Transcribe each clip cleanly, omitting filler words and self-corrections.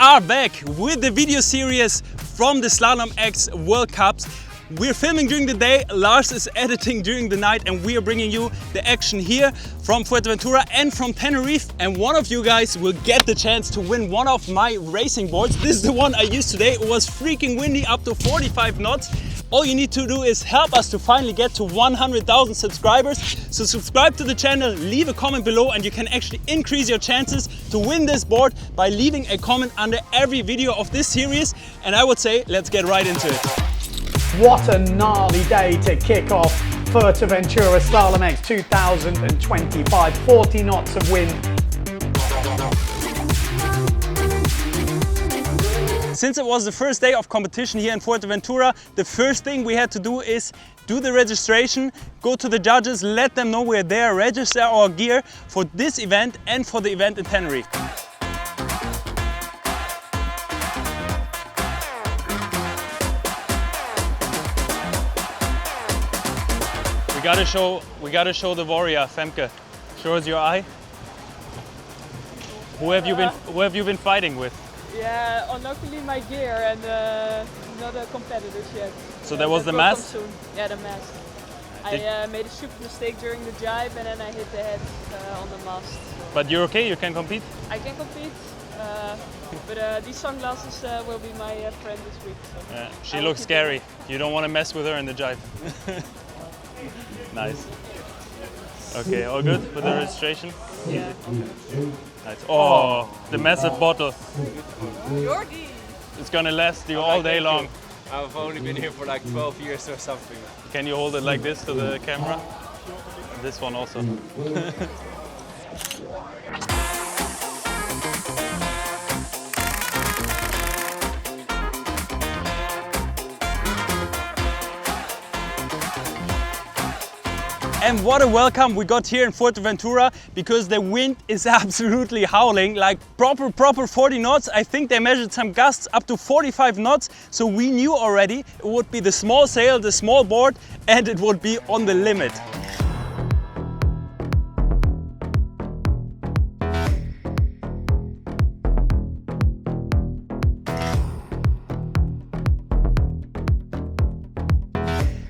are back with the video series from the Slalom X World Cups. We're filming during the day, Lars is editing during the night, and we are bringing you the action here from Fuerteventura and from Tenerife. And one of you guys will get the chance to win one of my racing boards. This is the one I used today. It was freaking windy, up to 45 knots. All you need to do is help us to finally get to 100,000 subscribers. So subscribe to the channel, leave a comment below, and you can actually increase your chances to win this board by leaving a comment under every video of this series. And I would say, let's get right into it. What a gnarly day to kick off Fuerteventura Slalom X 2025. 40 knots of wind. Since it was the first day of competition here in Fuerteventura, the first thing we had to do is do the registration, go to the judges, let them know we're there, register our gear for this event and for the event in Tenerife. We gotta show the warrior, Femke. Show us your eye. Who have you been fighting with? Yeah, unluckily my gear and not a competitors yet. So that was the mast? Soon. Yeah, the mast. I made a stupid mistake during the jibe and then I hit the head on the mast. So. But you're okay? You can compete? I can compete, but these sunglasses will be my friend this week. So yeah, she looks scary. You don't want to mess with her in the jibe. Nice. Okay, all good with the registration? Yeah. Nice. Oh, the massive bottle. Jordi! It's gonna last you all day long. I've only been here for like 12 years or something. Can you hold it like this to the camera? This one also. And what a welcome we got here in Fuerteventura, because the wind is absolutely howling, like proper 40 knots. I think they measured some gusts up to 45 knots. So we knew already it would be the small sail, the small board, and it would be on the limit.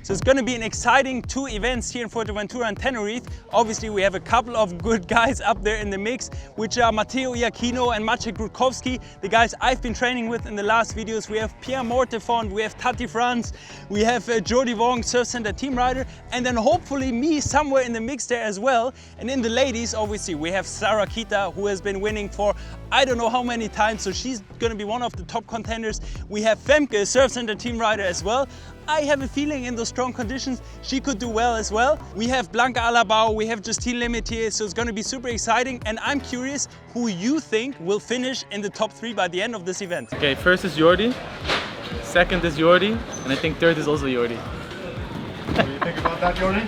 So it's going to be an exciting two events here in Fuerteventura and Tenerife. Obviously we have a couple of good guys up there in the mix, which are Matteo Iachino and Maciej Grudkowski, the guys I've been training with in the last videos. We have Pierre Mortefond, we have Tati Franz, we have Jordi Wong, SURFCENTER team rider, and then hopefully me somewhere in the mix there as well. And in the ladies, obviously we have Sarah Kita, who has been winning for I don't know how many times, so she's going to be one of the top contenders. We have Femke, SURFCENTER team rider as well. I have a feeling in those strong conditions she could do well as well. We have Blanca Alabao, we have Justine Lemaitre, so it's going to be super exciting, and I'm curious who you think will finish in the top 3 by the end of this event. Okay, first is Jordi, second is Jordi, and I think third is also Jordi. What do you think about that, Jordi?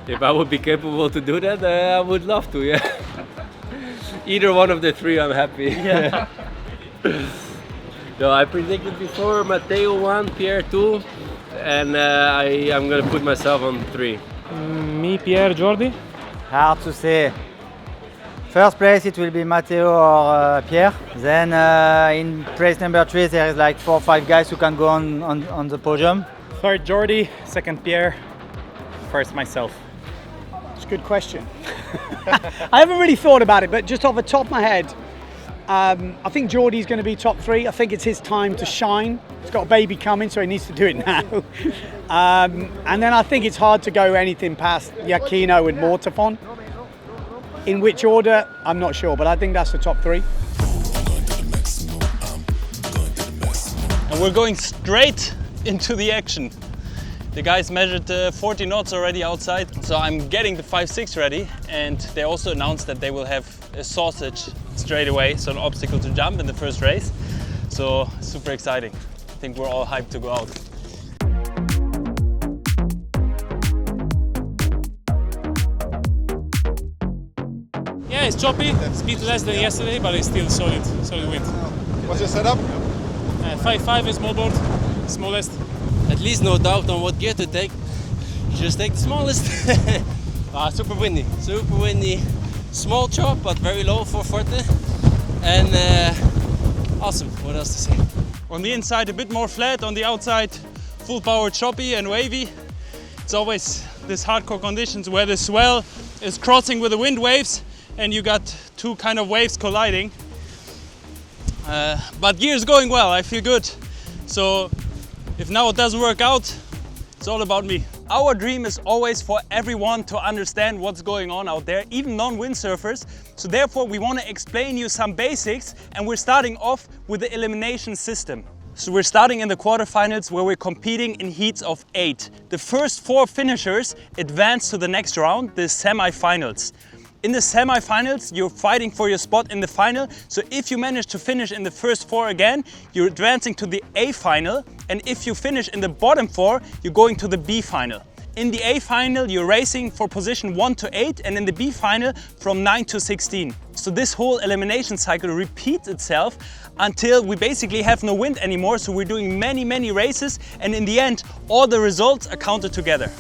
If I would be capable to do that, I would love to, yeah. Either one of the three, I'm happy. Yeah. No, I predicted before Matteo 1, Pierre 2, and I'm going to put myself on 3. Me, Pierre, Jordi. Hard to say. First place it will be Matteo or Pierre. Then in place number 3 there is like 4 or 5 guys who can go on the podium. Third Jordi, second Pierre, first myself. It's a good question. I haven't really thought about it, but just off the top of my head, I think Jordi's going to be top 3. I think it's his time to shine. He's got a baby coming, so he needs to do it now. And then I think it's hard to go anything past Iachino and Mortefond. In which order, I'm not sure, but I think that's the top 3. And we're going straight into the action. The guys measured 40 knots already outside, so I'm getting the 5.6 ready, and they also announced that they will have a sausage straight away, so an obstacle to jump in the first race. So super exciting. I think we're all hyped to go out. Yeah, it's choppy, speed less than yesterday, but it's still solid wind. What's your setup? 5.5 is small board, smallest. At least no doubt on what gear to take. You just take the smallest. Super windy. Small chop, but very low for Forte. And Awesome. What else to say? On the inside a bit more flat, on the outside full power choppy and wavy. It's always this hardcore conditions where the swell is crossing with the wind waves and you got two kind of waves colliding. But gear is going well, I feel good. So if now it doesn't work out, it's all about me. Our dream is always for everyone to understand what's going on out there, even non-windsurfers. So therefore we want to explain you some basics, and we're starting off with the elimination system. So we're starting in the quarterfinals where we're competing in heats of 8. The first 4 finishers advance to the next round, the semi-finals. In the semi-finals, you're fighting for your spot in the final. So if you manage to finish in the first 4 again, you're advancing to the A final. And if you finish in the bottom 4, you're going to the B final. In the A final, you're racing for position 1 to 8, and in the B final from 9 to 16. So this whole elimination cycle repeats itself until we basically have no wind anymore. So we're doing many races, and in the end, all the results are counted together.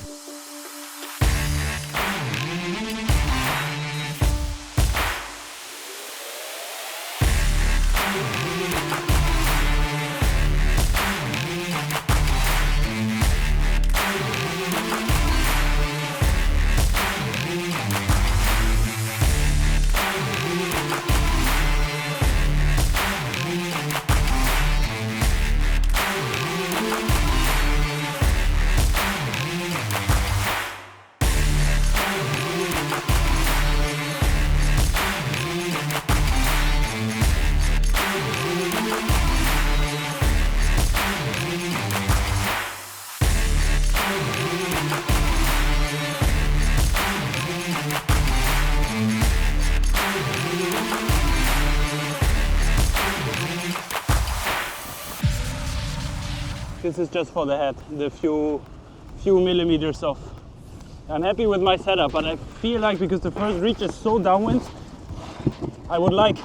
This is just for the head, the few millimeters off. I'm happy with my setup, but I feel like because the first reach is so downwind, I would like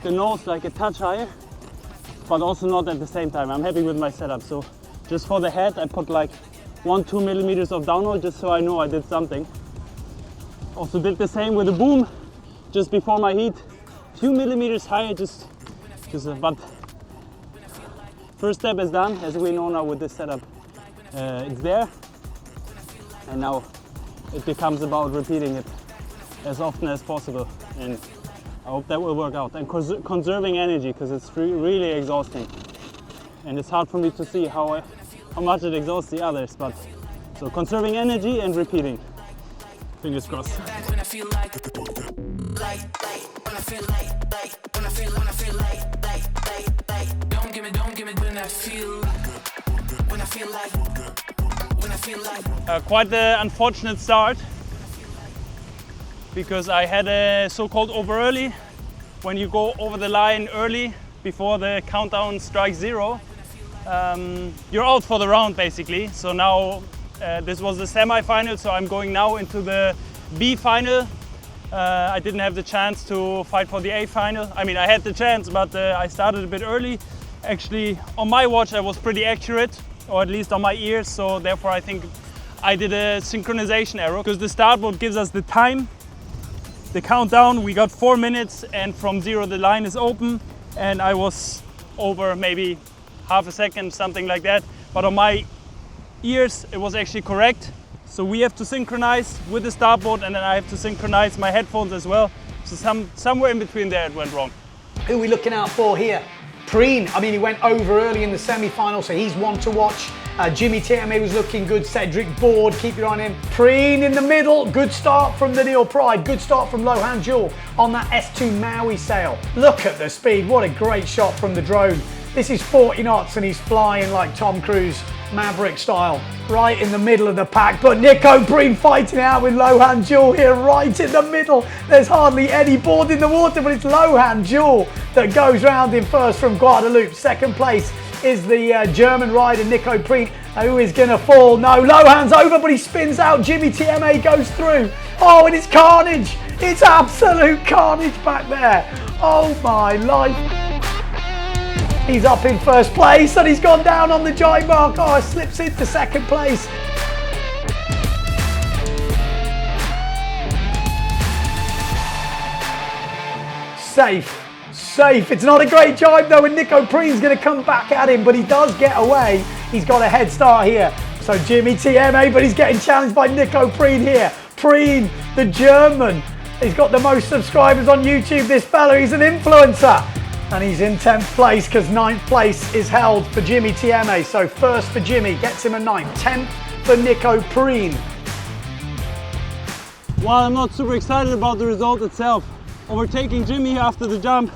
the nose like a touch higher, but also not at the same time. I'm happy with my setup. So just for the head, I put like 1-2 millimeters of downhill just so I know I did something. Also did the same with the boom just before my heat. A few millimeters higher, but first step is done, as we know now with this setup. It's there, and now it becomes about repeating it as often as possible. And I hope that will work out. And conserving energy, because it's really exhausting. And it's hard for me to see how much it exhausts the others. But so conserving energy and repeating. Fingers crossed. Quite the unfortunate start, because I had a so-called over early. When you go over the line early before the countdown strikes 0, you're out for the round basically. So now this was the semi-final, so I'm going now into the B final. I didn't have the chance to fight for the A final. I mean, I had the chance, but I started a bit early. Actually, on my watch I was pretty accurate, or at least on my ears, so therefore I think I did a synchronization error, because the start board gives us the time, the countdown. We got 4 minutes, and from 0 the line is open, and I was over maybe half a second, something like that. But on my ears it was actually correct. So we have to synchronize with the start board, and then I have to synchronize my headphones as well. So somewhere in between there it went wrong. Who are we looking out for here? Preen, I mean, he went over early in the semi-final, so he's one to watch. Jimmy TMA was looking good. Cedric Board, keep your eye on him. Preen in the middle, good start from the Neil Pride, good start from Lohan Jewel on that S2 Maui sail. Look at the speed, what a great shot from the drone. This is 40 knots and he's flying like Tom Cruise, Maverick style, right in the middle of the pack. But Nico Preen fighting out with Lohan Jewel here, right in the middle. There's hardly any board in the water, but it's Lohan Jewel that goes round in first from Guadeloupe. Second place is the German rider Nico Preen, who is going to fall. No, Lohan's over, but he spins out. Jimmy TMA goes through. Oh, and it's carnage. It's absolute carnage back there. Oh my life. He's up in first place and he's gone down on the jibe mark. Oh, slips into second place. Safe, safe. It's not a great jibe though, and Nico Preen's going to come back at him, but he does get away. He's got a head start here. So Jimmy TMA, but he's getting challenged by Nico Preen here. Preen, the German. He's got the most subscribers on YouTube, this fella. He's an influencer. And he's in 10th place because 9th place is held for Jimmy TMA. So first for Jimmy, gets him a 9th. 10th for Nico Preen. While I'm not super excited about the result itself, overtaking Jimmy here after the jump,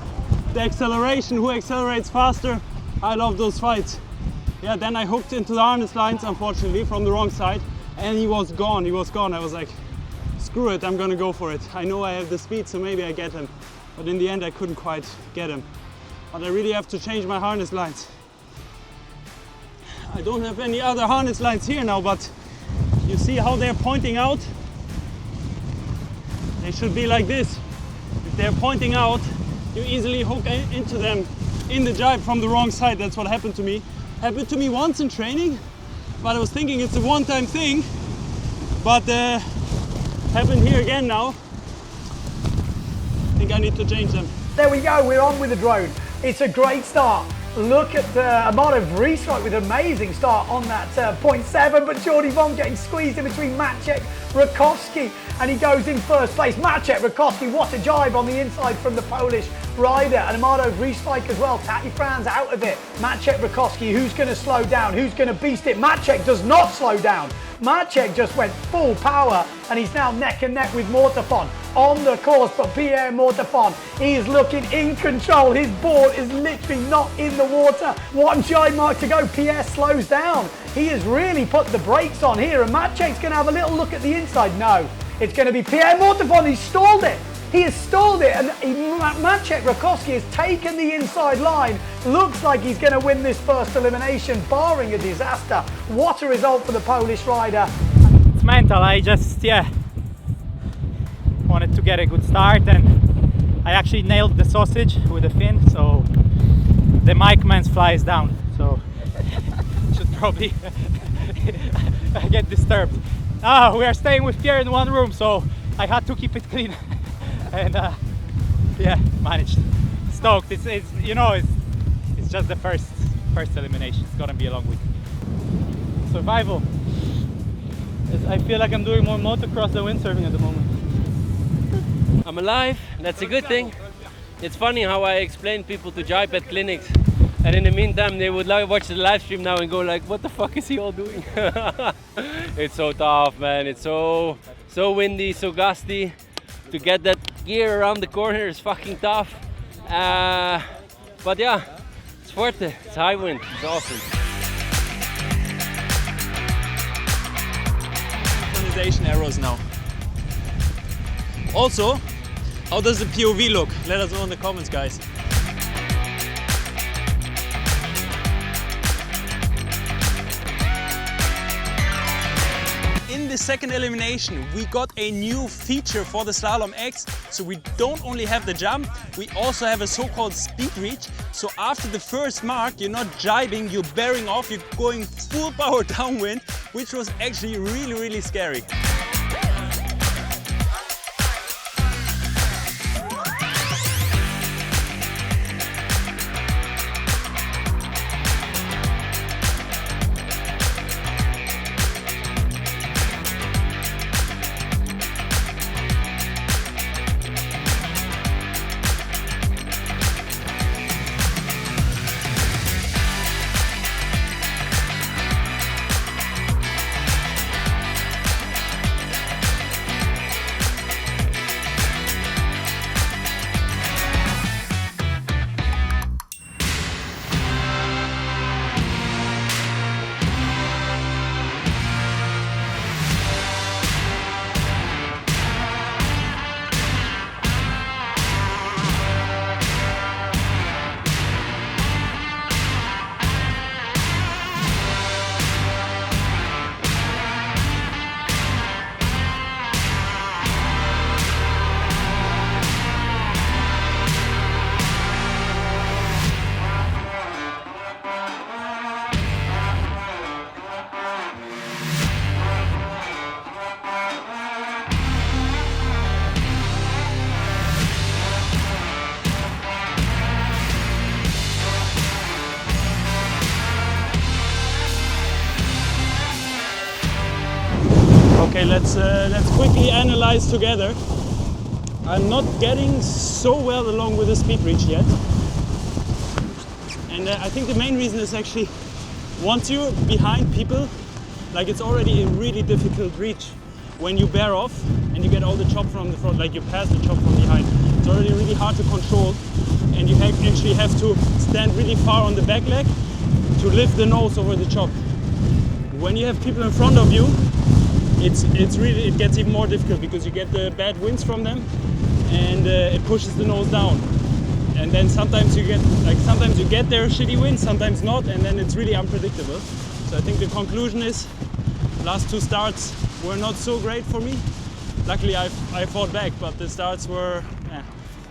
the acceleration, who accelerates faster, I love those fights. Yeah, then I hooked into the harness lines, unfortunately, from the wrong side, and he was gone, I was like, screw it, I'm gonna go for it. I know I have the speed, so maybe I get him. But in the end, I couldn't quite get him. But I really have to change my harness lines. I don't have any other harness lines here now, but you see how they're pointing out? They should be like this. If they're pointing out, you easily hook into them in the jibe from the wrong side. That's what happened to me. Happened to me once in training, but I was thinking it's a one-time thing. But happened here again now. I think I need to change them. There we go, we're on with the drone. It's a great start. Look at Amato Vriestrike with an amazing start on that 0.7, but Jordi Von getting squeezed in between Maciek, Rakowski, and he goes in first place. Maciek, Rakowski, what a jibe on the inside from the Polish rider, and Amato Vriestrike as well. Tati Franz out of it. Maciek, Rakowski, who's going to slow down? Who's going to beast it? Maciek does not slow down. Maciek just went full power, and he's now neck and neck with Mortafon on the course, but Pierre Mortafon, he is looking in control. His board is literally not in the water. One jibe mark to go. Pierre slows down. He has really put the brakes on here, and Maciek's going to have a little look at the inside. No, it's going to be Pierre Mortafon. He's stalled it. He has stalled it, and Maciek Rakowski has taken the inside line. Looks like he's going to win this first elimination, barring a disaster. What a result for the Polish rider. It's mental. I just, wanted to get a good start, and I actually nailed the sausage with the fin, so the mic man flies down. So should probably get disturbed. We are staying with Pierre in one room, so I had to keep it clean. And managed. Stoked. It's just the first elimination. It's gonna be a long week. Survival. I feel like I'm doing more motocross than windsurfing at the moment. I'm alive, that's a good thing. It's funny how I explain people to jibe at clinics, and in the meantime they would watch the live stream now and go like, what the fuck is he all doing? It's so tough, man. It's so windy, so gusty. To get that gear around the corner is fucking tough. But yeah, it's Fuerte, it's high wind, it's awesome. Synchronization arrows now. Also, how does the POV look? Let us know in the comments, guys. In the second elimination, we got a new feature for the Slalom X. So we don't only have the jump, we also have a so-called speed reach. So after the first mark, you're not jibing, you're bearing off, you're going full power downwind, which was actually really, really scary. Okay, let's quickly analyze together. I'm not getting so well along with the speed reach yet. And I think the main reason is actually once you're behind people, like it's already a really difficult reach when you bear off and you get all the chop from the front, like you pass the chop from behind. It's already really hard to control, and you actually have to stand really far on the back leg to lift the nose over the chop. When you have people in front of you, it gets even more difficult because you get the bad winds from them, and it pushes the nose down. And then sometimes you get their shitty winds, sometimes not, and then it's really unpredictable. So I think the conclusion is, last two starts were not so great for me. Luckily I fought back, but the starts were,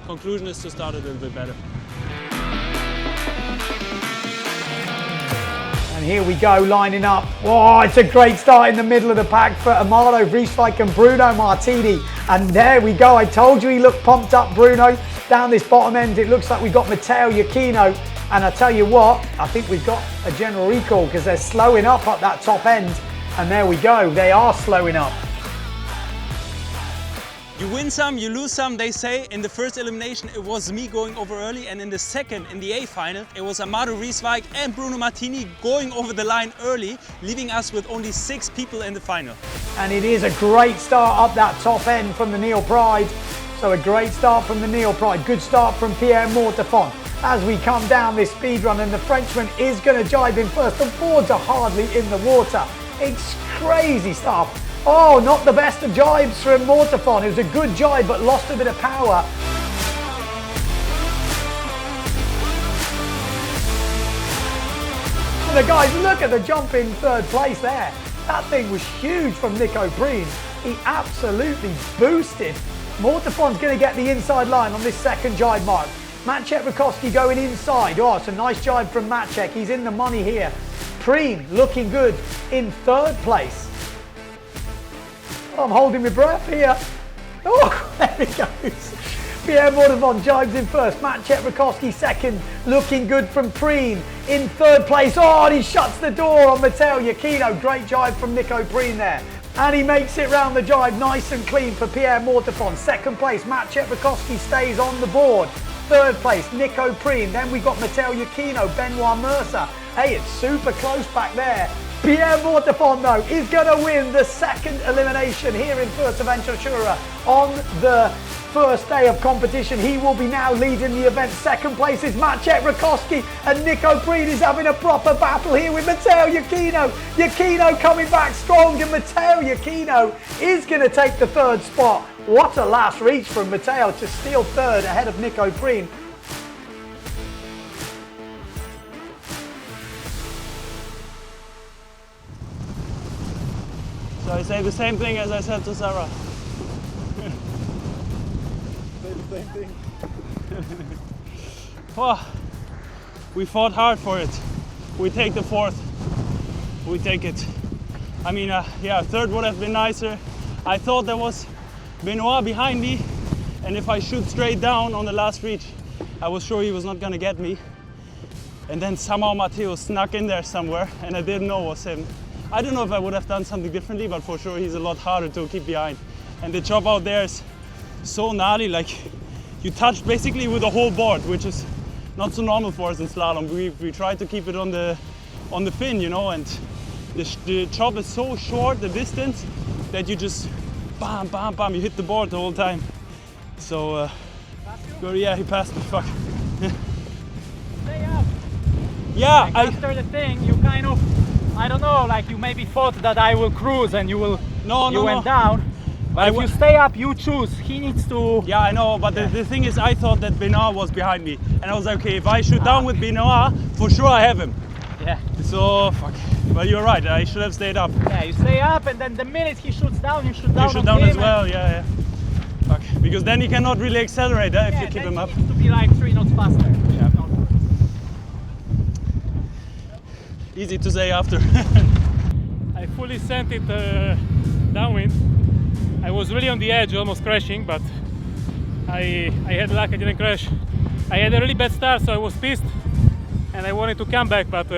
conclusion is to start a little bit better. And here we go, lining up. Oh, it's a great start in the middle of the pack for Amado Vrieswijk and Bruno Martini. And there we go, I told you he looked pumped up, Bruno. Down this bottom end, it looks like we've got Matteo Iachino. And I tell you what, I think we've got a general recall because they're slowing up that top end. And there we go, they are slowing up. You win some, you lose some, they say. In the first elimination, it was me going over early, and in the second, in the A final, it was Amado Vrieswijk and Bruno Martini going over the line early, leaving us with only 6 people in the final. And it is a great start up that top end from the Neil Pride. So a great start from the Neil Pride, good start from Pierre Mortefon. As we come down this speed run, and the Frenchman is going to jibe in first. The boards are hardly in the water. It's crazy stuff. Oh, not the best of jibes from Mortefon. It was a good jibe, but lost a bit of power. And the guys, look at the jump in third place there. That thing was huge from Nico Breen. He absolutely boosted. Mortefon's going to get the inside line on this second jibe mark. Maciek Rakowski going inside. Oh, it's a nice jibe from Maciek. He's in the money here. Preen looking good in third place. I'm holding my breath here. Oh, there he goes. Pierre Mortefon jibes in first. Maciek Rakowski second. Looking good from Preen in third place. Oh, and he shuts the door on Matteo Iachino. Great jibe from Nico Preen there. And he makes it round the jibe nice and clean for Pierre Mortefon. Second place, Maciek Rakowski stays on the board. Third place, Nico Preen. Then we got Matteo Iachino, Benoit Mercer. Hey, it's super close back there. Pierre Mortefon, though, is going to win the second elimination here in Fuerteventura on the first day of competition. He will be now leading the event. Second place is Maciek Rakowski, and Nico Preen is having a proper battle here with Matteo Iachino. Iachino coming back strong, and Matteo Iachino is going to take the third spot. What a last reach from Matteo to steal third ahead of Nico Preen. So I say the same thing as I said to Sarah. Say the same thing. Oh, we fought hard for it. We take the fourth. We take it. I mean, yeah, third would have been nicer. I thought there was Benoit behind me, and if I shoot straight down on the last reach, I was sure he was not gonna get me. And then somehow Matteo snuck in there somewhere, and I didn't know it was him. I don't know if I would have done something differently, but for sure he's a lot harder to keep behind. And the chop out there is so gnarly, like you touch basically with the whole board, which is not so normal for us in slalom. We try to keep it on the fin, you know, and the chop is so short, the distance, that you just bam, bam, bam, you hit the board the whole time. So, yeah, he passed me, fuck. Stay up. Yeah, like after the thing, you kind of, I don't know, like you maybe thought that I will cruise and you will, you went down. But if you stay up, you choose. He needs to... Yeah, I know, but the thing is, I thought that Benoit was behind me. And I was like, okay, if I shoot down with Benoit, for sure I have him. Yeah. So, fuck. But you're right, I should have stayed up. Yeah, you stay up, and then the minute he shoots down, you shoot down. You shoot down as well, yeah. Fuck. Because then he cannot really accelerate if you keep him up. He needs to be like 3 knots faster. Yeah. Easy to say after. I fully sent it downwind. I was really on the edge, almost crashing, but I had luck, I didn't crash. I had a really bad start, so I was pissed, and I wanted to come back, but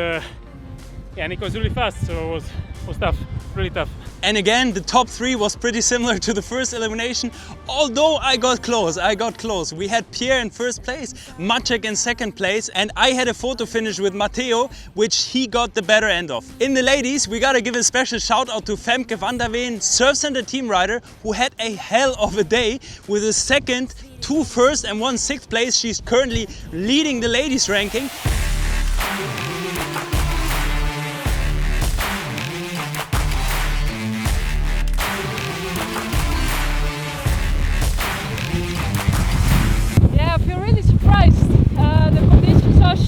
yeah, Nico was really fast, so it was tough, really tough. And again, the top 3 was pretty similar to the first elimination, although I got close. We had Pierre in first place, Maciek in second place, and I had a photo finish with Matteo, which he got the better end of. In the ladies, we gotta give a special shout out to Femke van der Veen, SURFCENTER team rider, who had a hell of a day with a second, 2 first and 1 sixth place. She's currently leading the ladies ranking.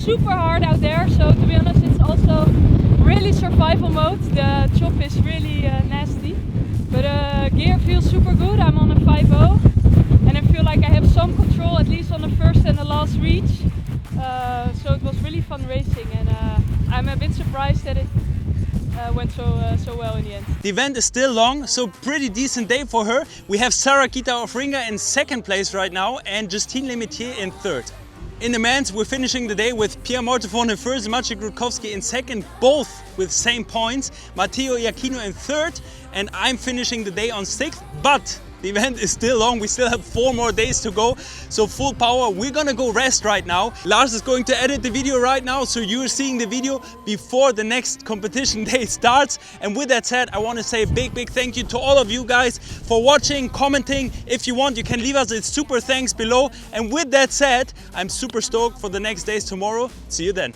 Super hard out there, so to be honest it's also really survival mode. The chop is really nasty, but gear feels super good. I'm on a 5.0 and I feel like I have some control at least on the first and the last reach, so it was really fun racing, and I'm a bit surprised that it went so well in the end. The event is still long, so pretty decent day for her. We have Sarah Kita Ofringa in second place right now and Justine Lemaitre in third. In the men's, we're finishing the day with Pierre Mortefon in first, Maciej Rutkowski in second, both with same points, Matteo Iachino in third, and I'm finishing the day on sixth, but the event is still long. We still have 4 more days to go, so full power. We're gonna go rest right now. Lars is going to edit the video right now, so you're seeing the video before the next competition day starts. And with that said, I want to say a big thank you to all of you guys for watching, commenting. If you want, you can leave us a super thanks below. And with that said, I'm super stoked for the next days tomorrow. See you then.